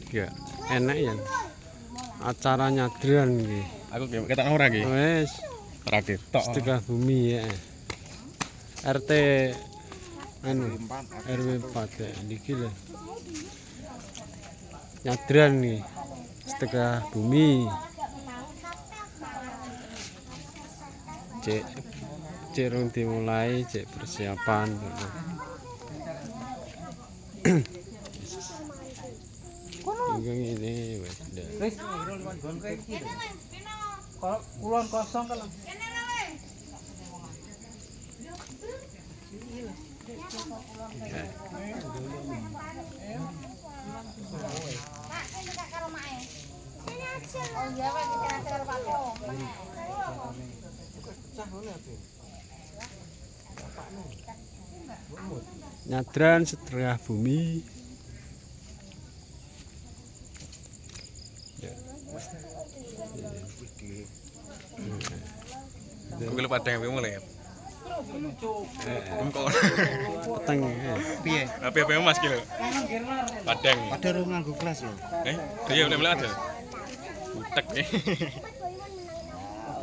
Ya, enak ya. Acara nyadran iki. Aku ketok ora iki. Wis, Ora ketok. Sedekah Bumi ya. RT anu RW 4 ya niki lho. Nyadran nih. Sedekah Bumi. Cek rung dimulai, cek persiapan. Hingga ini wis kulon kosong kalau Nyadran Sedekah Bumi. Gue lupa ada yang mulai. Peteng. Piye? Apa Mas kilo? Padang. padha nganggo kelas lho. Iya mulai ada. Utek nih.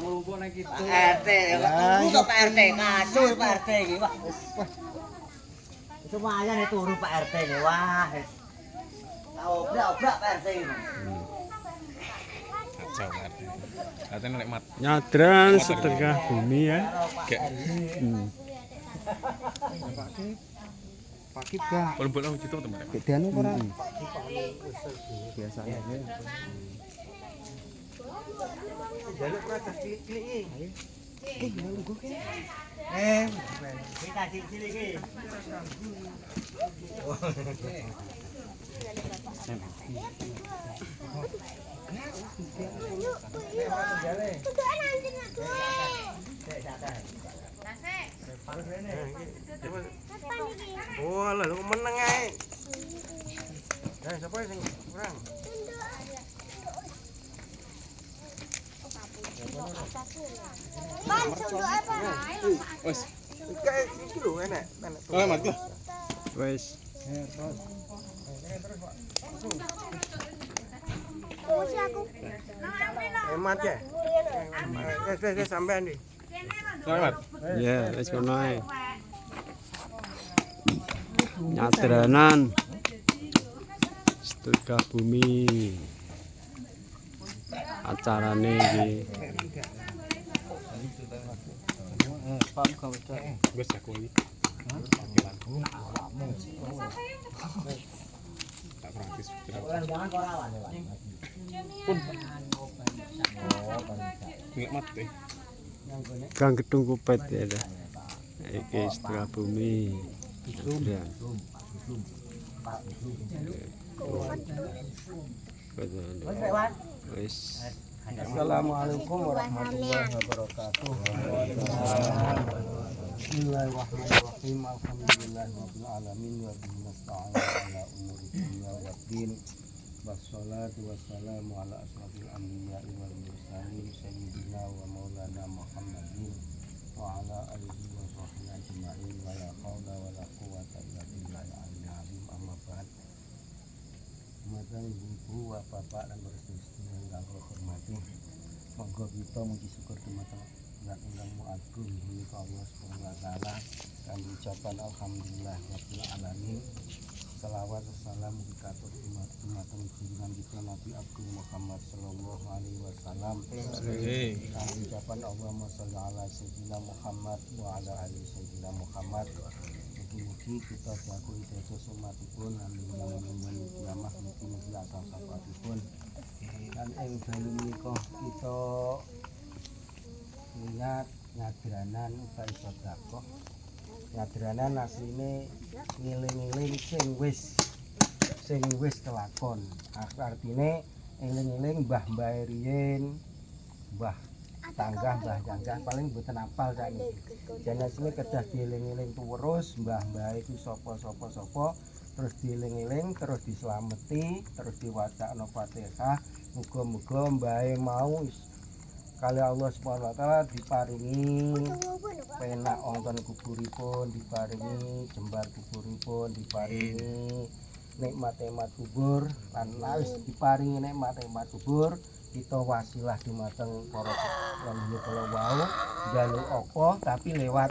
RT, kok Pak RT kacau Pak RT iki, Pak. Itu lumayan itu turu Pak RT ini, wah. Obrak Pak RT ini. Kacau RT. RT nikmat. Nyadran Sedekah Bumi ya. Pak Kipka. Boleh aku cerita teman. Bedane ora. Biasanya ya. Jaluk rata cilik iki. Kita cilik iki. Oh, lah lu meneng ae. Sapa sing kurang? Ban sunduk apa? Wes. Kayak iki lho enak. Oh, mat lah. Wis. Kursi aku. Hemat ya. Wes sampean iki. Selamat. Ya, wis kono ae. Nyadranan Sedekah Bumi. Acarane iki. Gue jago iki. Tak gratis. Nikmat deh. Gang Gedung Kupet ya dah. Iki Sedekah Bumi. Ya. Wis. Assalamualaikum warahmatullahi wabarakatuh. Bismillahirrahmanirrahim. Alhamdulillahirabbil alamin wa bihi nasta'in ala umuri dunya waddin. Wassalatu wassalamu ala asrofil anbiya'i wal mursalin sayyidina wa maulana Muhammadin wa ala alihi wa sahbihi ajma'in wa la haula wa la quwwata illa billahil aliyyil azim. Amma ba'd. Matan ibu bapak dan restu yang kami hormati. Monggo kita muji syukur dumateng zat ingkang agung menika Allah Subhanahu wa taala dan ucapan alhamdulillah rabbil alamin. Selawat salam kita dumateng junjungan kita Nabi Agung Muhammad sallallahu alaihi wasallam. Dan ucapan Allahumma shalli ala sayyidina Muhammad wa ala ali sayyidina Muhammad. Mugi-mugi kita jago ijazah somatipun lan menawi kiamah mugi-mugi asal sabatipun. Dan ing dalu menika kita niat nyadranan utawi sedekah. Nyadranan asline ngiling-iling sing wis kelakon. Artine eling-eling mbah-mbah riyen, mbah tanggah mbah janggah paling mboten apal sakniki. Jenenge kedah dieling-eling terus mbah-mbah itu sapa terus dieling-eling terus dislameti terus diwacakno Fatihah. Muga-muga mbahe mau kali Allah Subhanahu wa taala diparingi penak wonten kuburipun, diparingi jembar kuburipun, diparingi nikmat-nikmat kubur lan wis diparingi nikmat-nikmat kubur kita wasilah dumateng para leluhur kula wau njaluk apa tapi lewat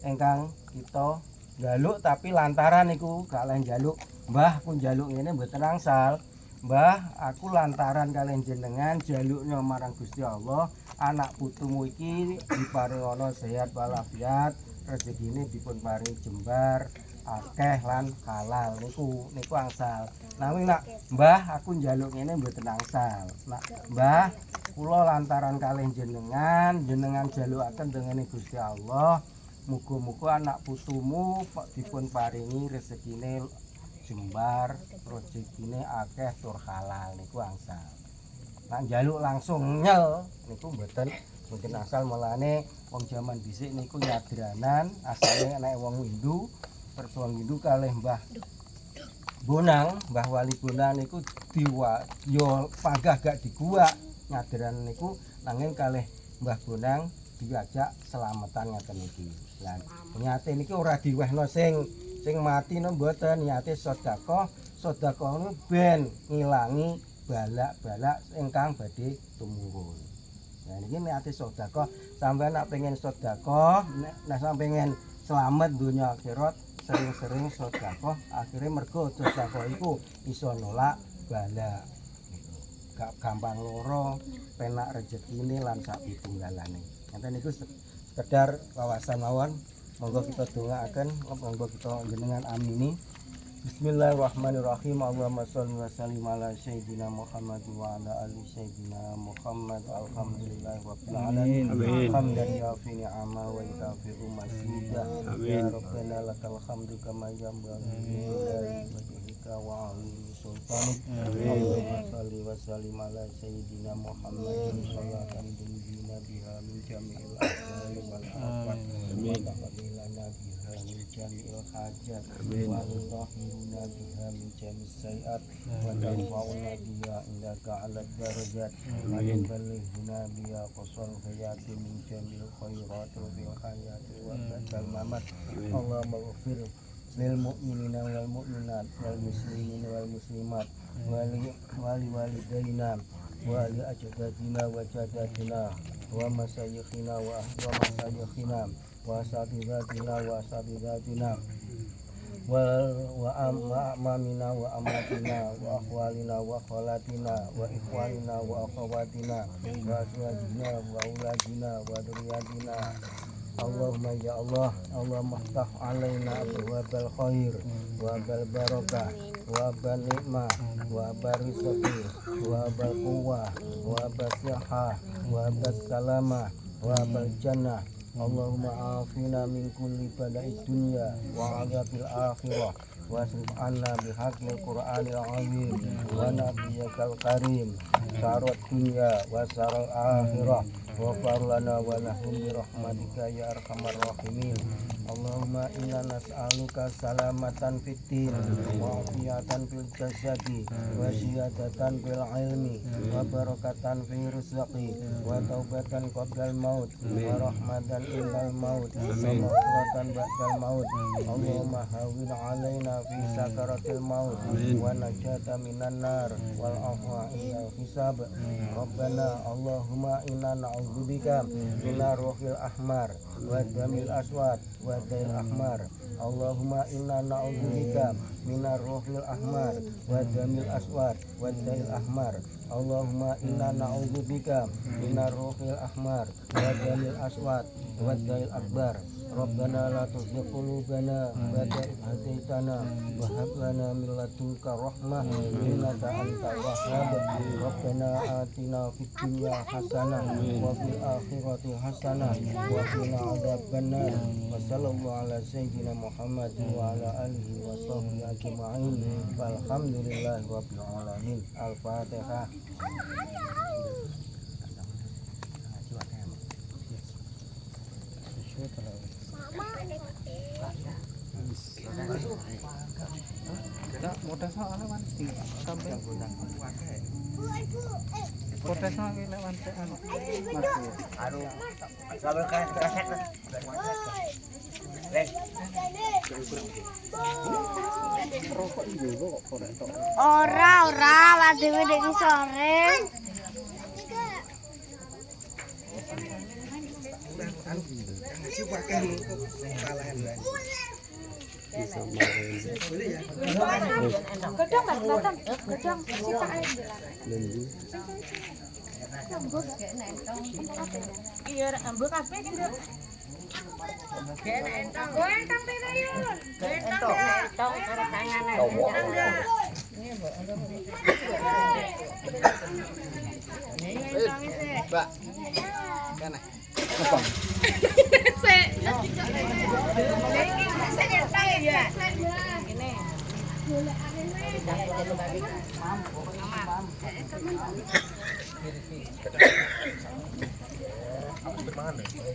ingkang kita njaluk tapi lantaran niku gak oleh njaluk Mbah pun njaluk ngene mboten angsal Mbah aku lantaran kalian jenengan jaluknya marang Gusti Allah anak putumu iki diparingono sehat walafiat rezekine dipun paring jembar akeh lan halal niku angsal nanging nak Mbah aku njaluk ngene mboten angsal nak Mbah kula lantaran kalih jenengan jalukaken dengene Gusti Allah muga-muga anak putumu dipun paringi rezekine jembar rezekine akeh tur halal niku angsal nak njaluk langsung nyel niku mboten angsal mulane wong jaman dhisik niku nyadranan asale nek wong Hindu persoalan Hindu kalih Mbah Bonang, Mbah Wali Bonang niku yo panggah gak diguak nyadran niku nanging kalih Mbah Bonang diajak selamatan ngaten iki. Lan nyate niki ora diwehno sing mati no mboten nyate sedekah niku ben ngilangi balak-balak ingkang badhe tumurun. Nah niki nyate sedekah sampeyan nek pengen sedekah nek sampeyan pengen selamat dunia akhirat sering-sering sedekah akhirnya mergo sedekah iku iso nolak bala gak gampang loro penak rezekine lan sak pitunggalane enten niku sekedar wawasan mawon monggo kita dongaaken monggo kita jenengan amini Bismillahirrahmanirrahim. Allahumma sholli wa sallim ala sayyidina Muhammad wa ala ali sayyidina Muhammad. Alhamdulillah rabbil alamin. Hamdan yafi ni'ama wa yukafiru masjidah. Ya Rabbana lakal hamdu kama yanbaghi li wajhika wa 'azimi sultanik. Allahumma sholli wa sallim ala sayyidina Muhammad shallallahu bina biha min jami'il ahwali wal afat. Amin. Taqabbalana biha min jami'il hajat. Wa biha min jamis sayiat wa tanfa'una biha indaka 'ala darajat wa yuballighuna biha qasal hayati min jamil khairat fil hayati wa ba'dal mamat. Allahumma ighfir lil mu'minina wal mu'minat wal muslimina wal muslimat wali walidaina wa li ajdadina wa jaddatina wa masayikhina wa masayikhina wa asatidatina wa asatidatina wa amamina wa amatina wa akhwalina wa khalatina wa ikhwanina wa akhawatina wa azwajina wa auladina wa dzurriyyatina. Allahumma ya Allah, Allahumma ftah alaina abwabal khair wa bal barakah wa bal nikmah wa barizqi wa bal quwwah wa bal sihah wa bal salamah wa bal jannah. Allahumma afina min kulli bala'i dunya wa 'adzabil akhirah wa asrif 'anna bihaqqil qur'anil 'azim wa nabiyyikal karim syarrat dunya wa syarral akhirah wa farlana wa lahum bi rahmatika ya arhamar rahimin. Allahumma inna nas'aluka salamatan fid din wa afiyatan fil jasadi wa ziyadatan fil ilmi wa barakatan fil rizqi wa taubatan qabla al maut wa rahmatan indal maut wa maghfiratan ba'dal maut. Allahumma hawwin 'alaina fi sakaratil maut wa najata minan nar wal afwa indal hisab. Rabbana Allahumma inna na'udzubika minar ruhil ahmar wa damil aswad wa dail ahmar. Allahumma inna na'udzubika minar ruhil ahmar wa damil aswad wa dail ahmar. Allahumma inna na'udzubika minar ruhil ahmar wa damil aswad wa dail akbar. Rabbana la tuzigh qulubana ba'da idh hadaytana wa hab lana min ladunka rahmah innaka antal wahhab. Rabbana atina fid dunya hasanah wa fil akhirati hasanah wa qina adzabannar. Wa sallallahu ala sayyidina Muhammad wa ala alihi wa sahbihi ajma'in. Walhamdulillahi rabbil alamin. Al-Fatihah. Aduh, sambil kaset. Ora, awak dhewe nek sore. Bisa main. Godhong kan, godhong. Godhong sitok ae. Lendu. Iya, ambo kabeh ki, Nduk. Goentong pira yo? Goentong karo tangane. Mbak. Kene.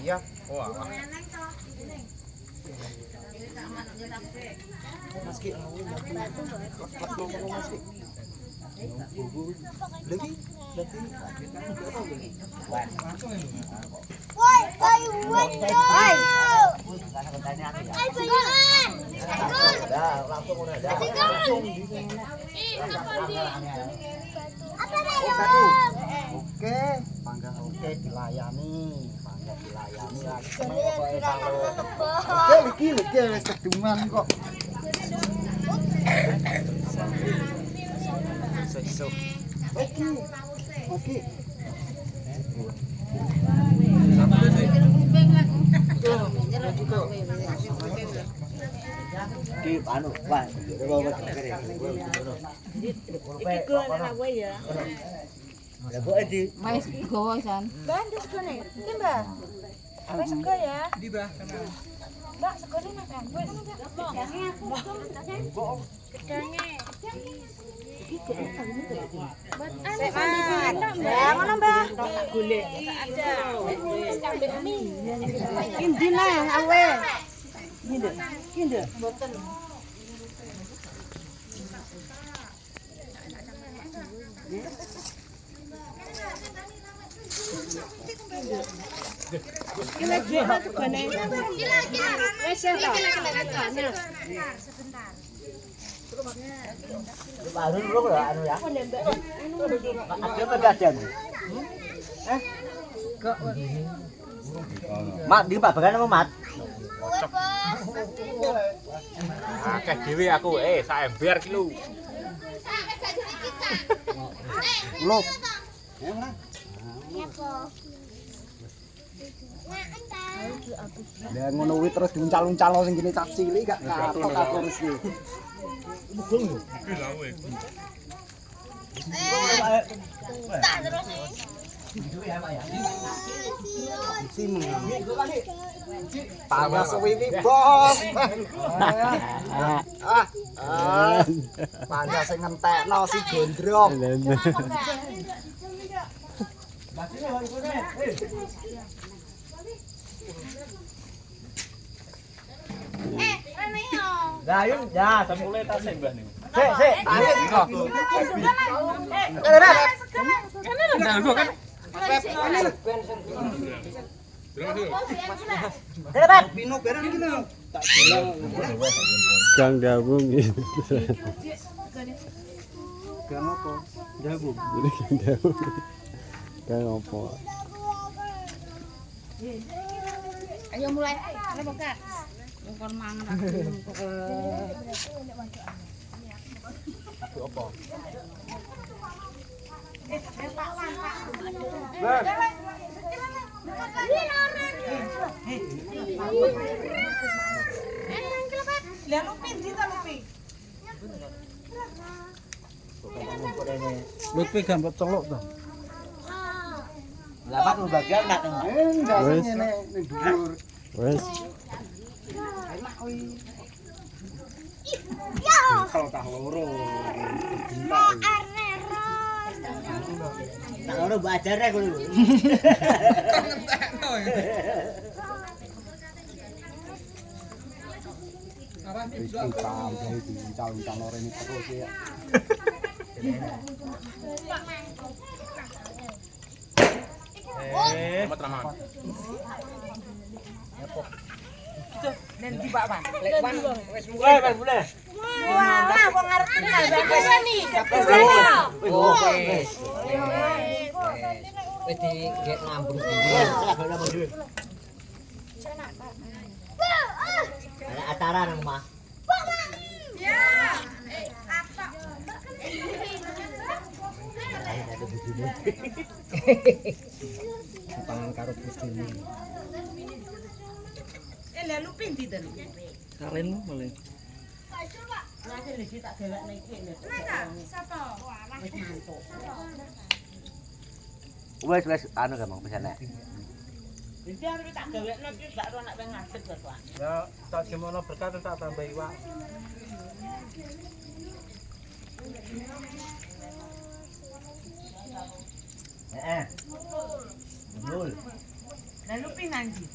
Iya. Wah. Woi, woi. Woi. Oke, pangga oke dilayani. Pangga dilayani lagi Oke, iki wis keduman kok. Oke. Ki anu, Pak. Iki golen aku ya. Lah kok di Mais gowo san. Mbak, ndi segone? Iki, Mbak. Wis sego ya? Ndi, Mbak? Mbak, segone Mas. Wis. Gedange aku. Gedange. Buat anu sambil enak, Mbak. Ngono, Mbak. Tak golek. Aja. Wis sambil mie. Iki lah awe. Iki boten. Kila dia segone. Wis ya, Pak. baru bro anu ya. Ada pegadaian. Mat di Pak Bagan apa Mat? Akeh dhewe aku, sak ember ki lho. Lho. Lah ngono kuwi terus diuncal-uncal sing kene cah cilik gak kapok aku mesti. Mugeng lho. Iki lha kowe. Tak terus Panas suwi bos. Panas sing ngentekno si gondrong. Dayun ya, samule tas mbah niku. Sik, Kang Dabung gitu. Kang apa? Dabung. Jadi Kang Dabung. Kang apa? Ayo mulai. Ayo buka. Kon mangan aku. Aku apa? Lutfi gambar celok to. Lah Pak bagian nak. Enggak sing ngene ning dhuwur. Wes. Kalau tak loro. Tak ngono mbok ajare kowe lho. Wis diuncal, diuncal orene terus ya. Mat raman. boleh. Wah, wong arep tinggal bae nih. Oh, wes. Wes di gek ngambung dhewe. Ada acara nang omah. Pangan karo bojone. Lalu pinti ten. Karenmu malah. Wes anu gampang pesan nek. Iki arep tak gawekno iki gak ro anak ngadeg to, Pak. Ya, tak gimana berkat tak tambah iwak. Betul. Lalu pinang iki.